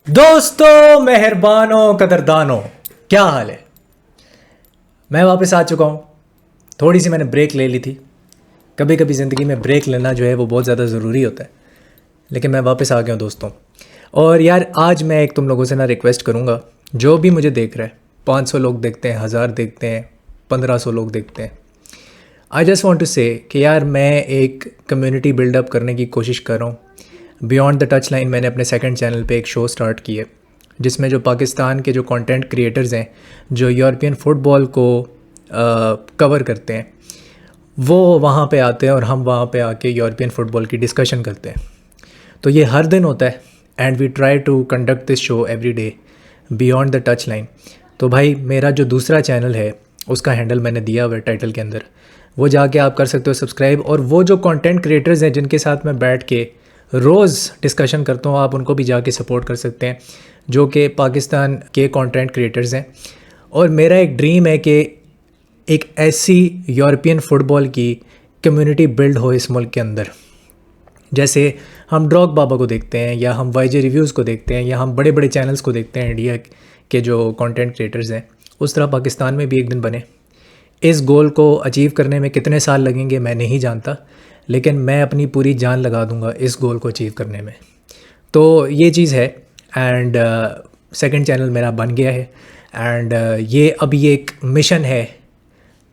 दोस्तों, मेहरबानों, कदरदानों, क्या हाल है। मैं वापस आ चुका हूँ। थोड़ी सी मैंने ब्रेक ले ली थी। कभी कभी ज़िंदगी में ब्रेक लेना जो है वो बहुत ज़्यादा ज़रूरी होता है। लेकिन मैं वापस आ गया हूँ दोस्तों। और यार, आज मैं एक तुम लोगों से ना रिक्वेस्ट करूँगा, जो भी मुझे देख रहा है, 500 लोग देखते हैं, 1000 देखते हैं, 1500 लोग देखते हैं, आई जस्ट वॉन्ट टू से कि यार मैं एक कम्युनिटी बिल्डअप करने की कोशिश कर रहा हूँ। बियॉन्ड द टच लाइन मैंने अपने सेकंड चैनल पे एक शो स्टार्ट की है, जिसमें जो पाकिस्तान के जो कंटेंट क्रिएटर्स हैं, जो यूरोपियन फुटबॉल को कवर करते हैं, वो वहाँ पे आते हैं और हम वहाँ पे आके यूरोपियन फुटबॉल की डिस्कशन करते हैं। तो ये हर दिन होता है and we try to conduct this show every day beyond the touch line. तो भाई, मेरा जो दूसरा चैनल है उसका हैंडल मैंने दिया हुआ है टाइटल के अंदर, वो जाके आप कर सकते हो सब्सक्राइब। और वो जो कंटेंट क्रिएटर्स हैं जिनके साथ मैं बैठ के रोज़ डिस्कशन करता हूँ, आप उनको भी जाके सपोर्ट कर सकते हैं, जो कि पाकिस्तान के कंटेंट क्रिएटर्स हैं। और मेरा एक ड्रीम है कि एक ऐसी यूरोपियन फुटबॉल की कम्युनिटी बिल्ड हो इस मुल्क के अंदर। जैसे हम ड्रॉग बाबा को देखते हैं, या हम वाईजे रिव्यूज़ को देखते हैं, या हम बड़े बड़े चैनल्स को देखते हैं इंडिया के जो कंटेंट क्रिएटर्स हैं, उस तरह पाकिस्तान में भी एक दिन बने। इस गोल को अचीव करने में कितने साल लगेंगे मैं नहीं जानता, लेकिन मैं अपनी पूरी जान लगा दूंगा इस गोल को अचीव करने में। तो ये चीज़ है। एंड सेकंड चैनल मेरा बन गया है। एंड ये अभी एक मिशन है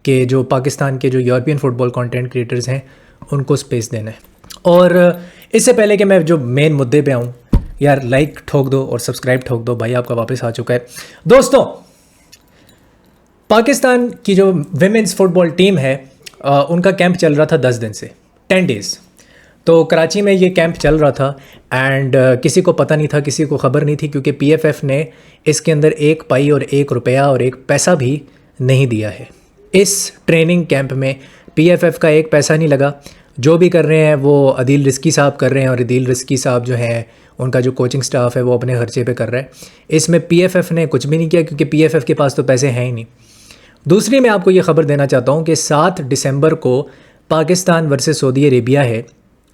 कि जो पाकिस्तान के जो यूरोपियन फुटबॉल कंटेंट क्रिएटर्स हैं उनको स्पेस देना है। और इससे पहले कि मैं जो मेन मुद्दे पे आऊँ, यार लाइक ठोक दो और सब्सक्राइब ठोक दो। भाई आपका वापस आ चुका है। दोस्तों, पाकिस्तान की जो विमेंस फुटबॉल टीम है, उनका कैंप चल रहा था 10 दिन से, 10 डेज़। तो कराची में ये कैंप चल रहा था एंड किसी को पता नहीं था, किसी को ख़बर नहीं थी, क्योंकि पीएफएफ ने इसके अंदर एक पाई और एक रुपया और एक पैसा भी नहीं दिया है। इस ट्रेनिंग कैंप में पीएफएफ का एक पैसा नहीं लगा। जो भी कर रहे हैं वो अदील रिस्की साहब कर रहे हैं, और अदील रिस्की साहब जो हैं, उनका जो कोचिंग स्टाफ है वो अपने खर्चे पे कर रहा है। इसमें पीएफएफ ने कुछ भी नहीं किया, क्योंकि पीएफएफ के पास तो पैसे हैं ही नहीं। दूसरी, मैं आपको ये ख़बर देना चाहता हूँ कि 7 दिसंबर को पाकिस्तान वर्सेस सऊदी अरेबिया है,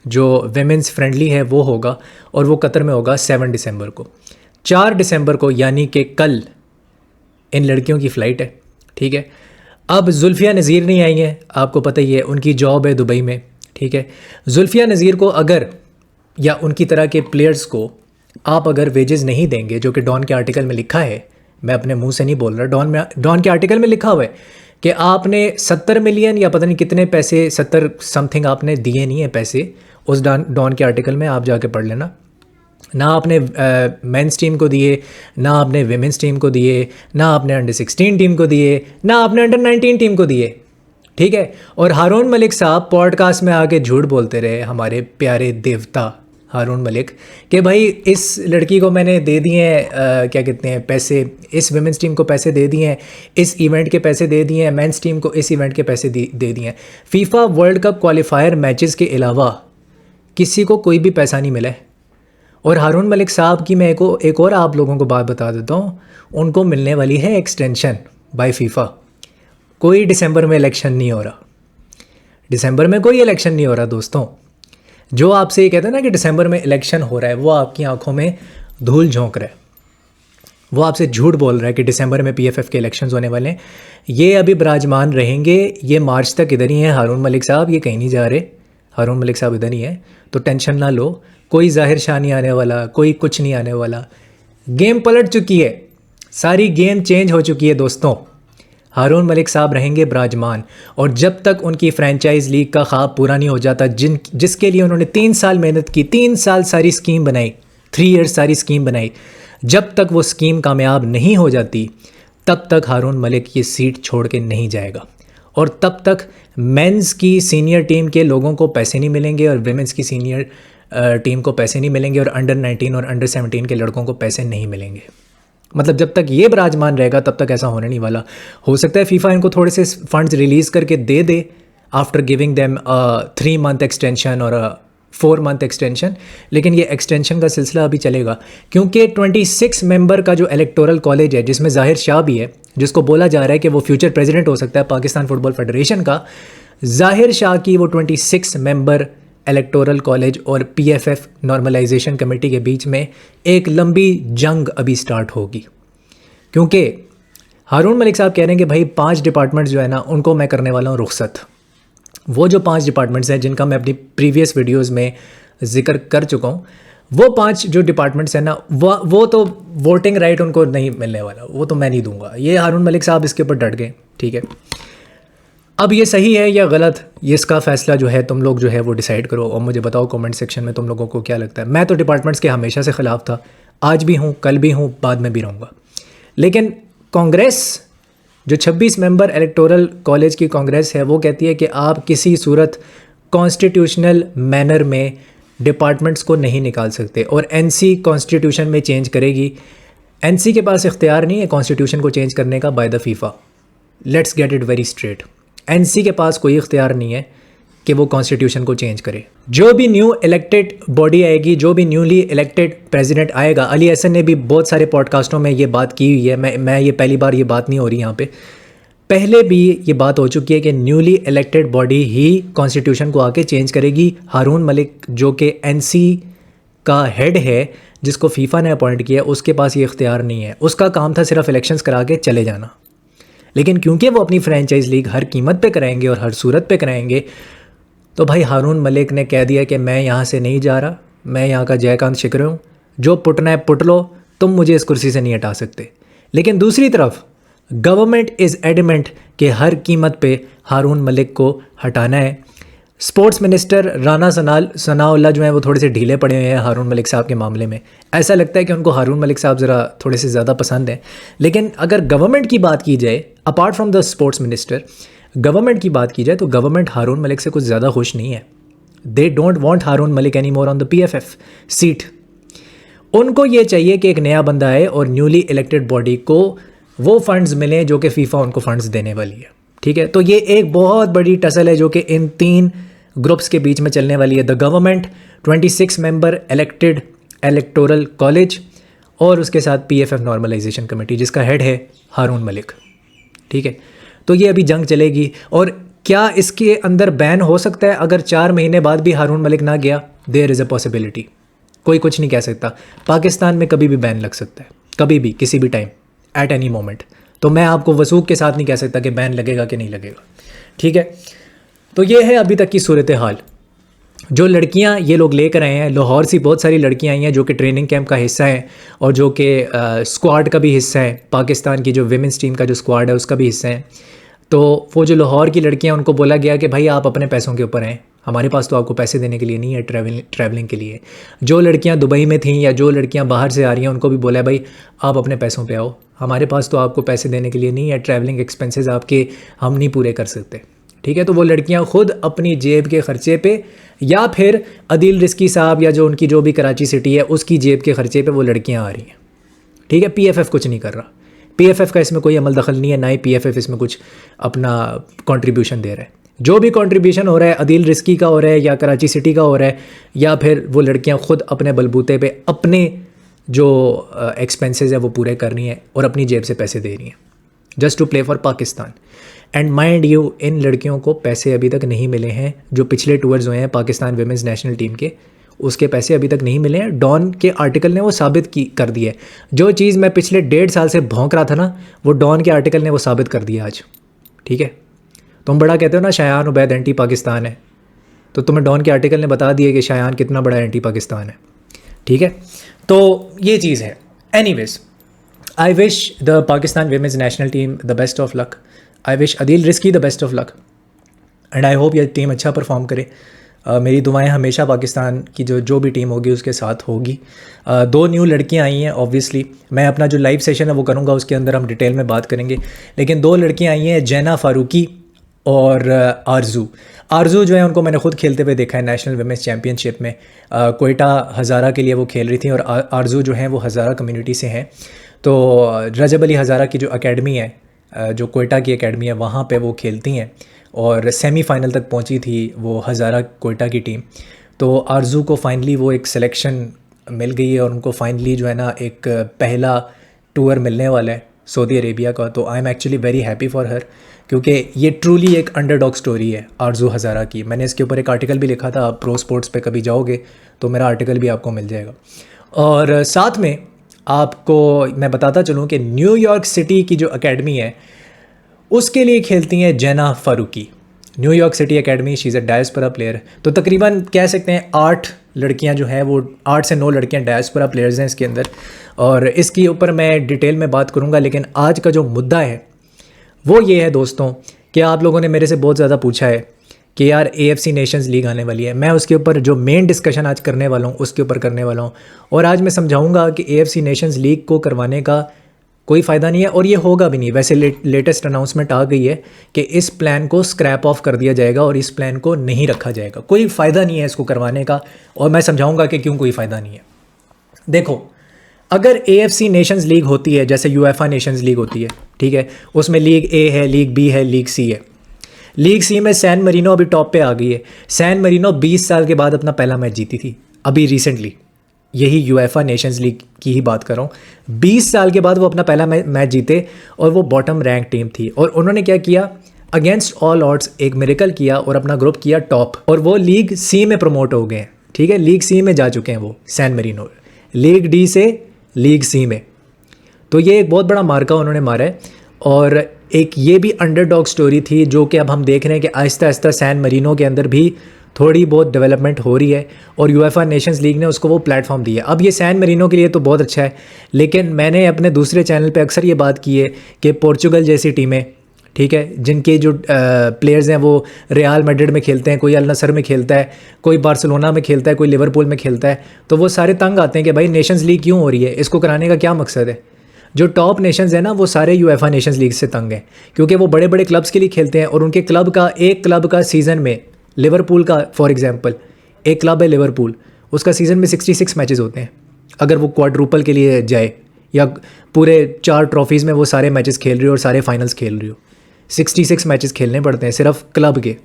जो वेमेंस फ्रेंडली है वो होगा, और वो कतर में होगा 7 दिसंबर को। 4 दिसंबर को यानी कि कल इन लड़कियों की फ़्लाइट है, ठीक है। अब जुल्फ़िया नज़ीर नहीं आई हैं, आपको पता ही है, उनकी जॉब है दुबई में, ठीक है। जुल्फ़िया नज़ीर को अगर, या उनकी तरह के प्लेयर्स को आप अगर वेजेस नहीं देंगे, जो कि डॉन के आर्टिकल में लिखा है, मैं अपने मुंह से नहीं बोल रहा, डॉन के आर्टिकल में लिखा हुआ है कि आपने 70 मिलियन या पता नहीं कितने पैसे, 70 समथिंग आपने दिए नहीं है पैसे उस डॉन के आर्टिकल में, आप जाके पढ़ लेना। ना आपने मेंस टीम को दिए, ना आपने विमेंस टीम को दिए, ना आपने अंडर 16 टीम को दिए, ना आपने अंडर 19 टीम को दिए, ठीक है। और हारून मलिक साहब पॉडकास्ट में आके झूठ बोलते रहे, हमारे प्यारे देवता हारून मलिक, कि भाई इस लड़की को मैंने दे दिए हैं, क्या कहते हैं, पैसे, इस विमेंस टीम को पैसे दे दिए हैं, इस इवेंट के पैसे दे दिए हैं, मेंस टीम को इस इवेंट के पैसे दे दिए हैं। FIFA World cup qualifier matches के अलावा किसी को कोई भी पैसा नहीं मिला है। और हारून मलिक साहब की मैं एक और आप लोगों को बात बता देता हूँ, उनको मिलने वाली है एक्सटेंशन बाय फीफा। कोई दिसंबर में इलेक्शन नहीं हो रहा, दिसंबर में कोई इलेक्शन नहीं हो रहा दोस्तों। जो आपसे ये कहता है ना कि दिसंबर में इलेक्शन हो रहा है, वो आपकी आंखों में धूल झोंक रहा है, वो आपसे झूठ बोल रहा है कि दिसंबर में पीएफएफ के इलेक्शंस होने वाले हैं। ये अभी विराजमान रहेंगे, ये मार्च तक इधर ही हैं हारून मलिक साहब, ये कहीं नहीं जा रहे। हारून मलिक साहब इधर ही हैं, तो टेंशन ना लो, कोई ज़ाहिर शाह नहीं आने वाला, कोई कुछ नहीं आने वाला। गेम पलट चुकी है, सारी गेम चेंज हो चुकी है दोस्तों। हारून मलिक साहब रहेंगे विराजमान, और जब तक उनकी फ्रेंचाइज लीग का ख्वाब पूरा नहीं हो जाता, जिसके लिए उन्होंने 3 साल मेहनत की, 3 साल सारी स्कीम बनाई, 3 ईयर्स सारी स्कीम बनाई, जब तक वो स्कीम कामयाब नहीं हो जाती, तब तक हारून मलिक ये सीट छोड़ के नहीं जाएगा। और तब तक मेंस की सीनियर टीम के लोगों को पैसे नहीं मिलेंगे, और विमेंस की सीनियर टीम को पैसे नहीं मिलेंगे, और अंडर 19 और अंडर 17 के लड़कों को पैसे नहीं मिलेंगे। मतलब जब तक ये विराजमान रहेगा तब तक ऐसा होने नहीं वाला। हो सकता है फीफा इनको थोड़े से फंड्स रिलीज़ करके दे दे after giving them 3 month extension और 4 मंथ एक्सटेंशन, लेकिन ये एक्सटेंशन का सिलसिला अभी चलेगा, क्योंकि 26 मेंबर का जो इलेक्टोरल कॉलेज है, जिसमें ज़ाहिर शाह भी है, जिसको बोला जा रहा है कि वो फ्यूचर प्रेसिडेंट हो सकता है पाकिस्तान फुटबॉल फेडरेशन का। ज़ाहिर शाह की वो 26 मेंबर इलेक्टोरल कॉलेज और पीएफएफ नॉर्मलाइजेशन कमेटी के बीच में एक लंबी जंग अभी स्टार्ट होगी, क्योंकि हारून मलिक साहब कह रहे हैं कि भाई 5 डिपार्टमेंट्स जो है ना उनको मैं करने वाला हूँ रुखसत। वो जो 5 डिपार्टमेंट्स हैं जिनका मैं अपनी प्रीवियस वीडियोस में जिक्र कर चुका हूँ, वो 5 जो डिपार्टमेंट्स हैं ना वो तो वोटिंग राइट उनको नहीं मिलने वाला, वो तो मैं नहीं दूंगा। ये हारून मलिक साहब इसके ऊपर डट गए, ठीक है। अब ये सही है या गलत, ये इसका फ़ैसला जो है तुम लोग जो है वो डिसाइड करो और मुझे बताओ कमेंट सेक्शन में तुम लोगों को क्या लगता है। मैं तो डिपार्टमेंट्स के हमेशा से ख़िलाफ़ था, आज भी हूँ, कल भी हूँ, बाद में भी रहूँगा। लेकिन कांग्रेस जो 26 मेंबर इलेक्टोरल कॉलेज की कांग्रेस है, वो कहती है कि आप किसी सूरत कॉन्स्टिट्यूशनल मैनर में डिपार्टमेंट्स को नहीं निकाल सकते और एनसी कॉन्स्टिट्यूशन में चेंज करेगी। एनसी के पास इख्तियार नहीं है कॉन्स्टिट्यूशन को चेंज करने का by the FIFA. Let's get it very straight, NC के पास कोई इख्तियार नहीं है कि वो कॉन्स्टिट्यूशन को चेंज करे। जो भी न्यू इलेक्टेड बॉडी आएगी, जो भी न्यूली इलेक्टेड प्रेसिडेंट आएगा, अली हसन ने भी बहुत सारे पॉडकास्टों में ये बात की हुई है, मैं ये पहली बार ये बात नहीं हो रही यहाँ पे, पहले भी ये बात हो चुकी है कि न्यूली इलेक्टेड बॉडी ही कॉन्स्टिट्यूशन को आके चेंज करेगी। हारून मलिक जो कि एनसी का हेड है, जिसको फीफा ने अपॉइंट किया, उसके पास ये इख्तियार नहीं है। उसका काम था सिर्फ इलेक्शंस करा के चले जाना, लेकिन क्योंकि वो अपनी फ्रेंचाइज लीग हर कीमत पे कराएंगे और हर सूरत पे कराएंगे, तो भाई हारून मलिक ने कह दिया कि मैं यहाँ से नहीं जा रहा, मैं यहाँ का जयकांत शिकरे हूँ, जो पुटना है पुट लो, तुम मुझे इस कुर्सी से नहीं हटा सकते। लेकिन दूसरी तरफ गवर्नमेंट इज़ एडमेंट कि हर कीमत पे हारून मलिक को हटाना है। स्पोर्ट्स मिनिस्टर राना सनाउल्लाह जो है वो थोड़े से ढीले पड़े हुए हैं हारून मलिक साहब के मामले में। ऐसा लगता है कि उनको हारून मलिक साहब ज़रा थोड़े से ज़्यादा पसंद हैं। लेकिन अगर गवर्नमेंट की बात की जाए, apart from the sports minister, government की बात की जाए तो गवर्नमेंट हारून मलिक से कुछ ज़्यादा खुश नहीं है। They don't want Haroon Malik any more on the PFF seat. उनको ये चाहिए कि एक नया बंदा आए और न्यूली इलेक्टेड बॉडी को वो फंड्स मिलें जो कि फीफा उनको फंड्स देने वाली है, ठीक है। तो ये एक बहुत बड़ी टसल है जो कि इन 3 ग्रुप्स के बीच में चलने वाली है। The government, 26 member elected electoral college और उसके साथ पीएफएफ नॉर्मलाइजेशन कमेटी जिसका हेड है हारून मलिक, ठीक है। तो ये अभी जंग चलेगी। और क्या इसके अंदर बैन हो सकता है अगर 4 महीने बाद भी हारून मलिक ना गया? देयर इज़ अ पॉसिबिलिटी, कोई कुछ नहीं कह सकता। पाकिस्तान में कभी भी बैन लग सकता है, कभी भी, किसी भी टाइम, एट एनी मोमेंट। तो मैं आपको वसूख के साथ नहीं कह सकता कि बैन लगेगा कि नहीं लगेगा, ठीक है। तो ये है अभी तक की सूरत हाल। जो लड़कियां ये लोग लेकर आए हैं, लाहौर से बहुत सारी लड़कियां आई हैं जो कि ट्रेनिंग कैंप का हिस्सा हैं और जो कि स्क्वाड का भी हिस्सा है, पाकिस्तान की जो विमेंस टीम का जो स्क्वाड है उसका भी हिस्सा है। तो वो जो लाहौर की लड़कियां, उनको बोला गया कि भाई आप अपने पैसों के ऊपर हैं, हमारे पास तो आपको पैसे देने के लिए नहीं है ट्रैवलिंग के लिए। जो लड़कियां दुबई में थीं या जो लड़कियां बाहर से आ रही हैं उनको भी बोला भाई आप अपने पैसों पे आओ, हमारे पास तो आपको पैसे देने के लिए नहीं है, ट्रैवलिंग एक्सपेंसेस आपके हम नहीं पूरे कर सकते, ठीक है। तो वो लड़कियां खुद अपनी जेब के ख़र्चे पे या फिर अदील रिस्की साहब या जो उनकी जो भी कराची सिटी है उसकी जेब के ख़र्चे पे वो लड़कियां आ रही हैं, ठीक है। पीएफएफ कुछ नहीं कर रहा, पीएफएफ का इसमें कोई अमल दखल नहीं है, ना ही पीएफएफ इसमें कुछ अपना कंट्रीब्यूशन दे रहा है। जो भी कंट्रीब्यूशन हो रहा है अदील रिस्की का हो रहा है या कराची सिटी का हो रहा है, या फिर वो लड़कियां खुद अपने बलबूते पे अपने जो एक्सपेंसेस है वो पूरे कर रही हैं और अपनी जेब से पैसे दे रही हैं just to play for Pakistan. And mind you, इन लड़कियों को पैसे अभी तक नहीं मिले हैं। जो पिछले टूर्स हुए हैं पाकिस्तान विमेंस नेशनल टीम के, उसके पैसे अभी तक नहीं मिले हैं। डॉन के आर्टिकल ने वो साबित कर दिया है। जो चीज़ मैं पिछले 1.5 साल से भौंक रहा था ना, वो डॉन के आर्टिकल ने वो साबित कर दिया आज, ठीक है। तुम बड़ा कहते हो ना शायान उबैद एंटी पाकिस्तान है, तो तुम्हें डॉन के आर्टिकल ने बता दिया कि शायान कितना बड़ा एंटी पाकिस्तान है, ठीक है। तो ये चीज़ है। Anyways, I wish the Pakistan women's national team the best of luck. I wish Adeel risky the best of luck and I hope ये टीम अच्छा परफॉर्म करे। मेरी दुआएं हमेशा पाकिस्तान की जो भी टीम होगी उसके साथ होगी। 2 न्यू लड़कियां आई हैं, ऑब्वियसली मैं अपना जो लाइव सेशन है वो करूँगा, उसके अंदर हम डिटेल में बात करेंगे। लेकिन 2 लड़कियां आई हैं, जैना फारूकी और आरजू जो है उनको मैंने खुद खेलते हुए देखा है नेशनल विमेंस चैम्पियनशिप में। कोयटा हज़ारा के लिए वो खेल रही थी और आरजू जो है वो हज़ारा कम्युनिटी से हैं। तो रजब अली हज़ारा की जो एकेडमी है, जो कोयटा की एकेडमी है, वहाँ पे वो खेलती हैं और सेमीफाइनल तक पहुँची थी वो हज़ारा कोयटा की टीम। तो आरजू को फाइनली वो एक सिलेक्शन मिल गई है और उनको फाइनली जो है ना एक पहला टूर मिलने वाला है सऊदी अरेबिया का। तो I am actually very happy for her, क्योंकि ये ट्रूली एक अंडरडॉग स्टोरी है आरजू हज़ारा की। मैंने इसके ऊपर एक आर्टिकल भी लिखा था, आप प्रो स्पोर्ट्स पे कभी जाओगे तो मेरा आर्टिकल भी आपको मिल जाएगा। और साथ में आपको मैं बताता चलूँ कि न्यूयॉर्क सिटी की जो एकेडमी है उसके लिए खेलती हैं Jenna Farooqui. New York city academy, she is a diaspora player. तो तकरीबन कह सकते हैं 8 लड़कियां जो हैं वो 8 से 9 लड़कियां डायस्पोरा प्लेयर्स हैं इसके अंदर। और इसके ऊपर मैं डिटेल में बात करूंगा, लेकिन आज का जो मुद्दा है वो ये है दोस्तों कि आप लोगों ने मेरे से बहुत ज़्यादा पूछा है कि यार AFC नेशंस लीग आने वाली है। मैं उसके ऊपर जो मेन डिस्कशन आज करने वाला हूँ उसके ऊपर करने वाला हूँ, और आज मैं समझाऊंगा कि AFC नेशंस लीग को करवाने का कोई फ़ायदा नहीं है और ये होगा भी नहीं। वैसे लेटेस्ट अनाउंसमेंट आ गई है कि इस प्लान को स्क्रैप ऑफ कर दिया जाएगा और इस प्लान को नहीं रखा जाएगा। कोई फ़ायदा नहीं है इसको करवाने का, और मैं समझाऊंगा कि क्यों कोई फ़ायदा नहीं है। देखो, अगर AFC नेशंस लीग होती है जैसे UEFA नेशंस लीग होती है, ठीक है, उसमें लीग A है, लीग B है, लीग C है। लीग C में सैन मरीनो अभी टॉप पे आ गई है। सैन मरीनो 20 साल के बाद अपना पहला मैच जीती थी अभी रिसेंटली, यही UEFA नेशंस लीग की ही बात कर रहा हूँ। 20 साल के बाद वो अपना पहला मैच जीते और वो बॉटम रैंक टीम थी, और उन्होंने क्या किया, अगेंस्ट ऑल ऑड्स एक मिरेकल किया और अपना ग्रुप किया टॉप, और वो लीग C में प्रमोट हो गए हैं। ठीक है, लीग C में जा चुके हैं वो सैन मरीनो, लीग D से लीग C में। तो ये एक बहुत बड़ा मार्का उन्होंने मारा है, और एक ये भी अंडरडॉग स्टोरी थी जो कि अब हम देख रहे हैं कि आहिस्ता आहिस्ता सैन मरीनो के अंदर भी थोड़ी बहुत डेवलपमेंट हो रही है, और UEFA नेशंस लीग ने उसको वो प्लेटफॉर्म दिया। अब ये सैन मरीनो के लिए तो बहुत अच्छा है, लेकिन मैंने अपने दूसरे चैनल पे अक्सर ये बात की है कि पोर्चुगल जैसी टीमें, ठीक है, जिनके जो प्लेयर्स हैं वो रियल मैड्रिड में खेलते हैं, कोई अल नसर में खेलता है, कोई बार्सिलोना में खेलता है, कोई लिवरपूल में खेलता है, तो वो सारे तंग आते हैं कि भाई नेशंस लीग क्यों हो रही है, इसको कराने का क्या मकसद है। जो टॉप नेशंस हैं ना वो सारे UEFA नेशंस लीग से तंग हैं, क्योंकि वो बड़े बड़े क्लब्स के लिए खेलते हैं, और उनके क्लब का एक क्लब का सीज़न में, लिवरपूल का फॉर एग्जांपल एक क्लब है लिवरपूल, उसका सीज़न में 66 मैचेस होते हैं। अगर वो क्वाड्रुपल के लिए जाए या पूरे 4 ट्रॉफीज़ में वो सारे मैचेस खेल रही हो और सारे फाइनल्स खेल रही हो, 66 मैचेस खेलने पड़ते हैं सिर्फ क्लब के।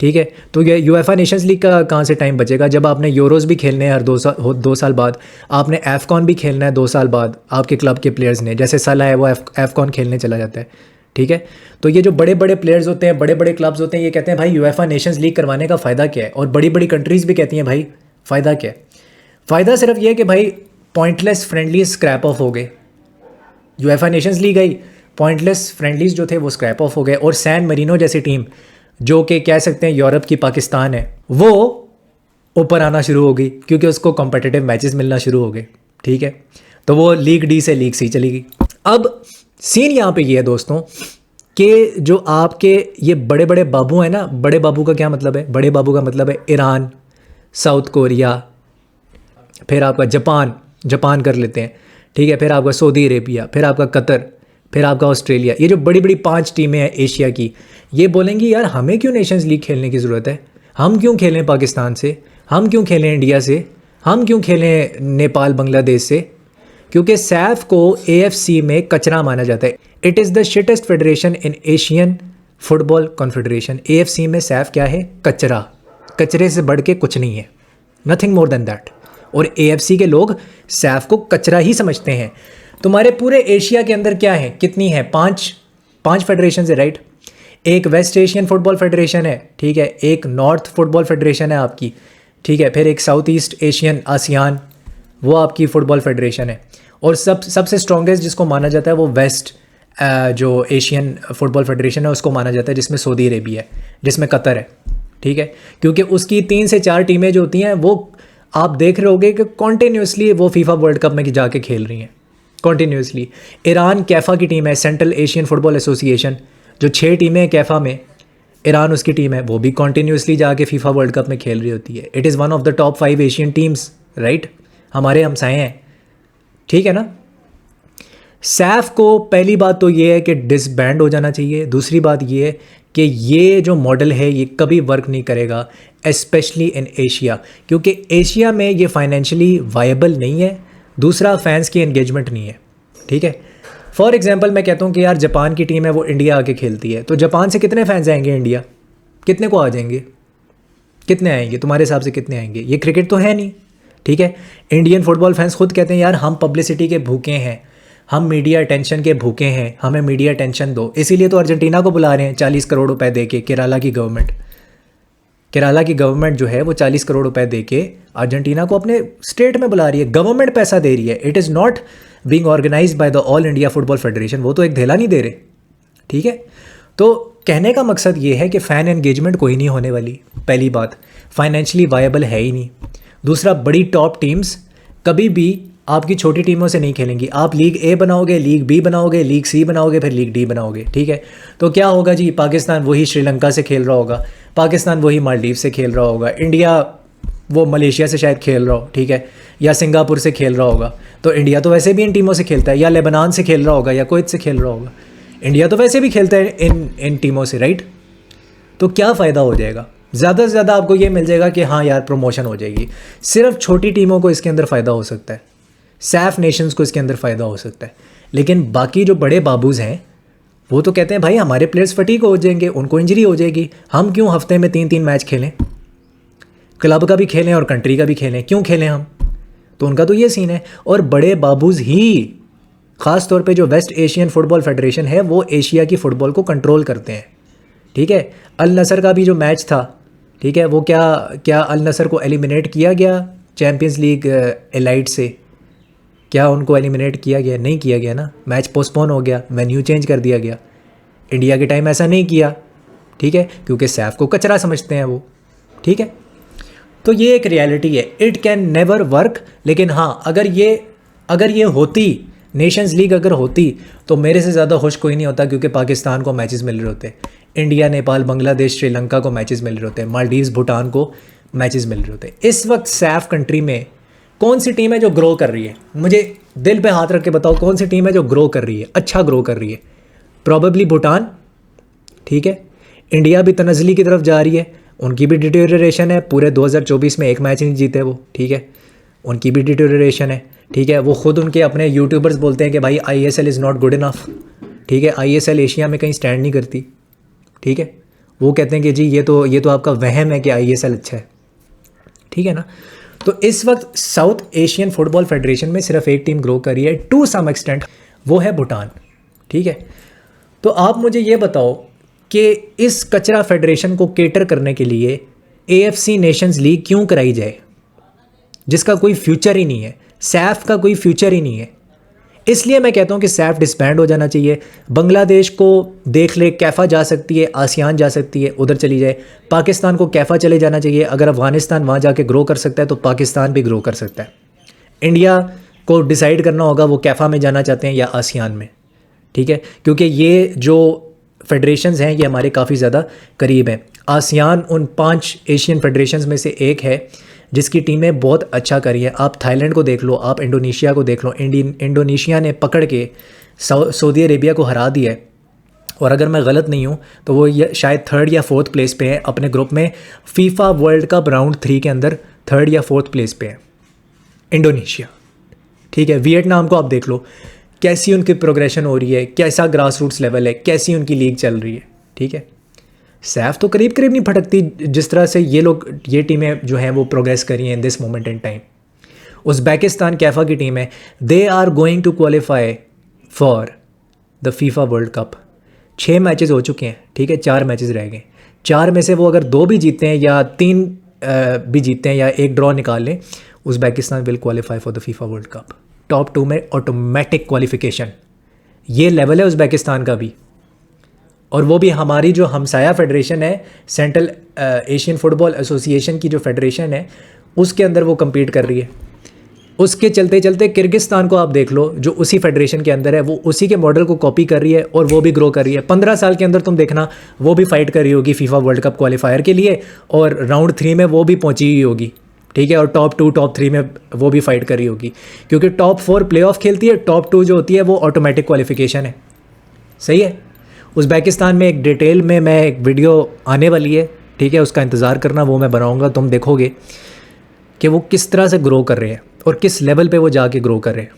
ठीक है, तो ये UEFA नेशंस लीग का कहाँ से टाइम बचेगा जब आपने यूरोज़ भी खेलने हैं हर 2 साल बाद, आपने AFCON भी खेलना है 2 साल बाद आपके क्लब के प्लेयर्स ने, जैसे सलाह है वो AFCON खेलने चला जाता है। ठीक है, तो ये जो बड़े बड़े प्लेयर्स होते हैं, बड़े बड़े क्लब्स होते हैं, ये कहते हैं भाई UEFA नेशंस लीग करवाने का फ़ायदा क्या है, और बड़ी बड़ी कंट्रीज़ भी कहती हैं भाई फ़ायदा क्या है। फ़ायदा सिर्फ ये है कि भाई पॉइंटलेस फ्रेंडलीज स्क्रैप ऑफ हो गए, UEFA नेशंस लीग आई, पॉइंटलेस फ्रेंडलीज जो थे वो स्क्रैप ऑफ हो गए, और सैन मरीनो जैसी टीम जो कि कह सकते हैं यूरोप की पाकिस्तान है, वो ऊपर आना शुरू हो गई क्योंकि उसको कॉम्पिटिटिव मैचेस मिलना शुरू हो गए। ठीक है, तो वो लीग D से लीग C चली गई। अब सीन यहाँ पे ये है दोस्तों कि जो आपके ये बड़े बड़े बाबू हैं ना, बड़े बाबू का क्या मतलब है, बड़े बाबू का मतलब है ईरान, साउथ कोरिया, फिर आपका जापान कर लेते हैं, ठीक है, फिर आपका सऊदी अरेबिया, फिर आपका कतर, फिर आपका ऑस्ट्रेलिया। ये जो बड़ी बड़ी 5 टीमें हैं एशिया की, ये बोलेंगी यार हमें क्यों नेशंस लीग खेलने की ज़रूरत है, हम क्यों खेलें पाकिस्तान से, हम क्यों खेलें इंडिया से, हम क्यों खेलें नेपाल बांग्लादेश से, क्योंकि सैफ को AFC में कचरा माना जाता है। It is the shittest federation in Asian football confederation. AFC में सैफ क्या है, कचरा, कचरे से बढ़ के कुछ नहीं है, नथिंग मोर देन दैट। और AFC के लोग सैफ को कचरा ही समझते हैं। तुम्हारे पूरे एशिया के अंदर क्या है, कितनी है, 5 फेडरेशन है, राइट। एक वेस्ट एशियन फुटबॉल फेडरेशन है, ठीक है, एक नॉर्थ फुटबॉल फेडरेशन है आपकी, ठीक है, फिर एक साउथ ईस्ट एशियन आसियान, वो आपकी फुटबॉल फेडरेशन है, और सबसे स्ट्रॉन्गेस्ट जिसको माना जाता है वो वेस्ट जो एशियन फुटबॉल फेडरेशन है उसको माना जाता है, जिसमें सऊदी अरेबिया है, जिसमें कतर है। ठीक है, क्योंकि उसकी 3 से 4 टीमें जो होती हैं वो आप देख रहे होगे कि कॉन्टीन्यूसली वो FIFA वर्ल्ड कप में जाके खेल रही हैं कॉन्टीन्यूसली। ईरान कैफ़ा की टीम है, सेंट्रल एशियन फुटबॉल एसोसिएशन, जो 6 टीमें हैं कैफ़ा में, ईरान उसकी टीम है, वो भी कॉन्टीन्यूसली जाके FIFA वर्ल्ड कप में खेल रही होती है। It is one of the top 5 Asian teams, right, हमारे हमसाए हैं। ठीक है ना। सैफ को पहली बात तो ये है कि डिसबैंड हो जाना चाहिए। दूसरी बात ये है कि ये जो मॉडल है ये कभी वर्क नहीं करेगा, स्पेशली इन एशिया, क्योंकि एशिया में ये फाइनेंशियली वायबल नहीं है। दूसरा, फैंस की एंगेजमेंट नहीं है। ठीक है, फॉर एग्जांपल मैं कहता हूँ कि यार जापान की टीम है, वो इंडिया आके खेलती है, तो जापान से कितने फैंस आएंगे इंडिया, कितने को आ जाएंगे, कितने आएंगे तुम्हारे हिसाब से, कितने आएंगे? ये क्रिकेट तो है नहीं। ठीक है, इंडियन फुटबॉल फैंस खुद कहते हैं यार हम पब्लिसिटी के भूखे हैं, हम मीडिया अटेंशन के भूखे हैं, हमें मीडिया अटेंशन दो। इसीलिए तो अर्जेंटीना को बुला रहे हैं 40 करोड़ रुपए दे के। केरला की गवर्नमेंट जो है वो 40 करोड़ रुपए दे के अर्जेंटीना को अपने स्टेट में बुला रही है। गवर्नमेंट पैसा दे रही है। It is not being organized by the All India Football Federation. वो तो एक धेला नहीं दे रहे, ठीक है। तो कहने का मकसद ये है कि फ़ैन एंगेजमेंट कोई नहीं होने वाली। पहली बात, फाइनेंशियली वायबल है ही नहीं। दूसरा, बड़ी टॉप टीम्स कभी भी आपकी छोटी टीमों से नहीं खेलेंगी। आप लीग ए बनाओगे, लीग बी बनाओगे, लीग सी बनाओगे, फिर लीग डी बनाओगे, ठीक है। तो क्या होगा जी, पाकिस्तान वही श्रीलंका से खेल रहा होगा, पाकिस्तान वही मालदीव से खेल रहा होगा, इंडिया वो मलेशिया से शायद खेल रहा हो, ठीक है, या सिंगापुर से खेल रहा होगा। तो इंडिया तो वैसे भी इन टीमों से खेलता है, या लेबनान से खेल रहा होगा, या कुवैत से खेल रहा होगा। इंडिया तो वैसे भी खेलता है इन टीमों से, राइट। तो क्या फ़ायदा हो जाएगा? ज़्यादा से ज़्यादा आपको ये मिल जाएगा कि हाँ यार प्रमोशन हो जाएगी। सिर्फ छोटी टीमों को इसके अंदर फ़ायदा हो सकता है, सैफ नेशंस को इसके अंदर फ़ायदा हो सकता है। लेकिन बाकी जो बड़े बाबूज़ हैं वो तो कहते हैं भाई हमारे प्लेयर्स फटीक हो जाएंगे, उनको इंजरी हो जाएगी, हम क्यों हफ्ते में 3-3 मैच खेलें, क्लब का भी खेलें और कंट्री का भी खेलें, क्यों खेलें हम? तो उनका तो ये सीन है। और बड़े बाबूज़ ही ख़ास तौर पे जो वेस्ट एशियन फुटबॉल फेडरेशन है वो एशिया की फ़ुटबॉल को कंट्रोल करते हैं, ठीक है। अल नसर का भी जो मैच था, ठीक है, वो क्या अल नसर को एलिमिनेट किया गया चैम्पियंस लीग एलाइट से? क्या उनको एलिमिनेट किया गया? नहीं किया गया ना। मैच पोस्टपोन हो गया, वेन्यू चेंज कर दिया गया। इंडिया के टाइम ऐसा नहीं किया, ठीक है, क्योंकि सैफ को कचरा समझते हैं वो, ठीक है। तो ये एक रियलिटी है, इट कैन नेवर वर्क। लेकिन हाँ, अगर ये होती नेशंस लीग अगर होती तो मेरे से ज़्यादा खुश कोई नहीं होता, क्योंकि पाकिस्तान को मैचेस मिल रहे होते, इंडिया, नेपाल, बांग्लादेश, श्रीलंका को मैचेस मिल रहे होते, मालदीव्स, भूटान को मैचेस मिल रहे होते। इस वक्त सैफ कंट्री में कौन सी टीम है जो ग्रो कर रही है? मुझे दिल पे हाथ रख के बताओ, कौन सी टीम है जो ग्रो कर रही है, अच्छा ग्रो कर रही है? प्रॉबेबली भूटान, ठीक है। इंडिया भी तनज़ली की तरफ जा रही है, उनकी भी डिटेरियोरेशन है। पूरे 2024 में एक मैच नहीं जीते वो, ठीक है, उनकी भी डिटेरियोरेशन है, ठीक है। वो खुद उनके अपने यूट्यूबर्स बोलते हैं कि भाई ISL is not good enough, ठीक है, ISL एशिया में कहीं स्टैंड नहीं करती, ठीक है। वो कहते हैं कि जी ये तो आपका वहम है कि ISL अच्छा है, ठीक है ना। तो इस वक्त साउथ एशियन फुटबॉल फेडरेशन में सिर्फ एक टीम ग्रो कर रही है टू सम एक्सटेंट, वो है भूटान, ठीक है। तो आप मुझे ये बताओ कि इस कचरा फेडरेशन को केटर करने के लिए AFC नेशंस लीग क्यों कराई जाए, जिसका कोई फ्यूचर ही नहीं है, सैफ का कोई फ्यूचर ही नहीं है। इसलिए मैं कहता हूँ कि सैफ डिस्बैंड हो जाना चाहिए। बांग्लादेश को देख ले, कैफ़ा जा सकती है, आसियान जा सकती है, उधर चली जाए। पाकिस्तान को कैफ़ा चले जाना चाहिए। अगर अफगानिस्तान वहाँ जाके ग्रो कर सकता है तो पाकिस्तान भी ग्रो कर सकता है। इंडिया को डिसाइड करना होगा वो कैफ़ा में जाना चाहते हैं या आसियान में, ठीक है, क्योंकि ये जो फेडरेशंस हैं ये हमारे काफ़ी ज़्यादा करीब हैं। आसियान उन 5 एशियन फेडरेशंस में से एक है जिसकी टीमें बहुत अच्छा करी है। आप थाईलैंड को देख लो, आप इंडोनेशिया को देख लो। इंडोनेशिया ने पकड़ के सऊदी अरेबिया को हरा दिया है, और अगर मैं गलत नहीं हूँ तो वो शायद 3rd या 4th प्लेस पे है अपने ग्रुप में। फीफा वर्ल्ड कप राउंड 3 के अंदर 3rd या 4th प्लेस पे है इंडोनेशिया, ठीक है। वियतनाम को आप देख लो, कैसी उनकी प्रोग्रेशन हो रही है, कैसा ग्रास रूट्स लेवल है, कैसी उनकी लीग चल रही है, ठीक है। सैफ तो करीब नहीं भटकती जिस तरह से ये टीमें जो हैं वो प्रोग्रेस करी हैं in this moment in time. Uzbekistan CAFA की टीम है, they are going to qualify for the FIFA World Cup. 6 matches हो चुके हैं, ठीक है, 4 मैचेस रह गए। 4 में से वो अगर 2 भी जीतते हैं या 3 भी जीतते हैं या एक ड्रॉ निकाल लें, Uzbekistan will qualify for the FIFA World cup. Top 2 में ऑटोमेटिक क्वालिफिकेशन, ये लेवल है उज़्बेकिस्तान का भी। और वो भी हमारी जो हमसाया फेडरेशन है, सेंट्रल एशियन फुटबॉल एसोसिएशन की जो फेडरेशन है, उसके अंदर वो कम्पीट कर रही है। उसके चलते चलते किर्गिस्तान को आप देख लो, जो उसी फेडरेशन के अंदर है, वो उसी के मॉडल को कॉपी कर रही है और वो भी ग्रो कर रही है। 15 साल के अंदर तुम देखना वो भी फाइट कर रही होगी फीफा वर्ल्ड कप क्वालिफायर के लिए, और राउंड 3 में वो भी पहुंची हुई होगी, ठीक है। और टॉप 2 टॉप 3 में वो भी फाइट कर रही होगी, क्योंकि टॉप 4 प्लेऑफ खेलती है, टॉप 2 जो होती है वो ऑटोमेटिक क्वालिफिकेशन है, सही है। उज़्बेकिस्तान में एक डिटेल में मैं एक वीडियो आने वाली है, ठीक है, उसका इंतज़ार करना, वो मैं बनाऊंगा, तुम देखोगे कि वो किस तरह से ग्रो कर रहे हैं और किस लेवल पे वो जाके ग्रो कर रहे हैं,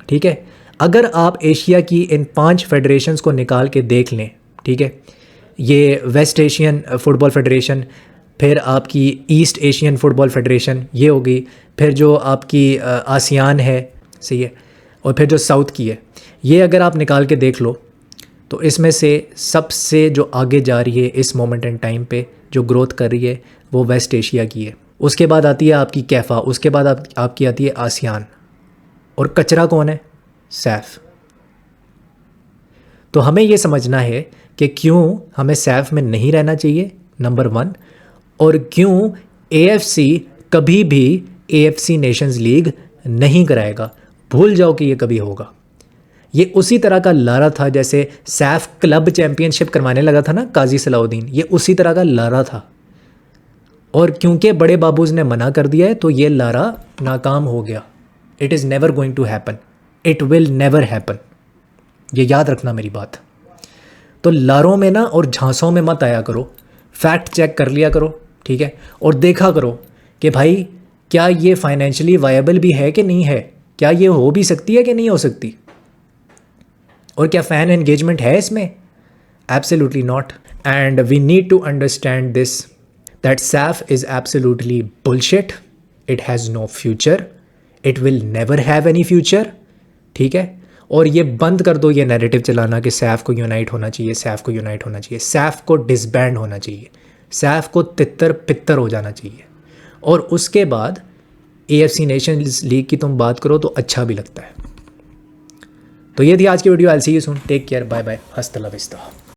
ठीक है। अगर आप एशिया की इन 5 फेडरेशंस को निकाल के देख लें, ठीक है, ये वेस्ट एशियन फुटबॉल फेडरेशन, फिर आपकी ईस्ट एशियन फुटबॉल फेडरेशन ये होगी, फिर जो आपकी आसियान है, सही है, और फिर जो साउथ की है, ये अगर आप निकाल के देख लो तो इसमें से सबसे जो आगे जा रही है इस मोमेंट एंड टाइम पे, जो ग्रोथ कर रही है, वो वेस्ट एशिया की है। उसके बाद आती है आपकी कैफ़ा, उसके बाद आपकी आती है आसियान, और कचरा कौन है? सैफ। तो हमें ये समझना है कि क्यों हमें सैफ में नहीं रहना चाहिए, नंबर 1, और क्यों AFC कभी भी AFC नेशंस लीग नहीं कराएगा। भूल जाओ कि ये कभी होगा। ये उसी तरह का लारा था जैसे सैफ क्लब चैंपियनशिप करवाने लगा था ना काजी सलाउद्दीन, ये उसी तरह का लारा था। और क्योंकि बड़े बाबूज ने मना कर दिया है तो ये लारा नाकाम हो गया। It is never going to happen, it will never happen, ये याद रखना मेरी बात। तो लारों में ना और झांसों में मत आया करो, फैक्ट चेक कर लिया करो, ठीक है, और देखा करो कि भाई क्या ये फाइनेंशियली वायबल भी है कि नहीं है, क्या ये हो भी सकती है कि नहीं हो सकती, और क्या फ़ैन एंगेजमेंट है इसमें? Absolutely not. And we need to understand this that SAFF is absolutely bullshit, it has no future, it will never have any future, ठीक है। और ये बंद कर दो ये नैरेटिव चलाना कि सैफ को यूनाइट होना चाहिए, सैफ को यूनाइट होना चाहिए। सैफ को डिसबैंड होना चाहिए, सैफ को तितर पितर हो जाना चाहिए। और उसके बाद AFC नेशंस लीग की तुम बात करो तो अच्छा भी लगता है। तो ये थी आज की video. I will see you soon, take care, bye bye, hasta la vista.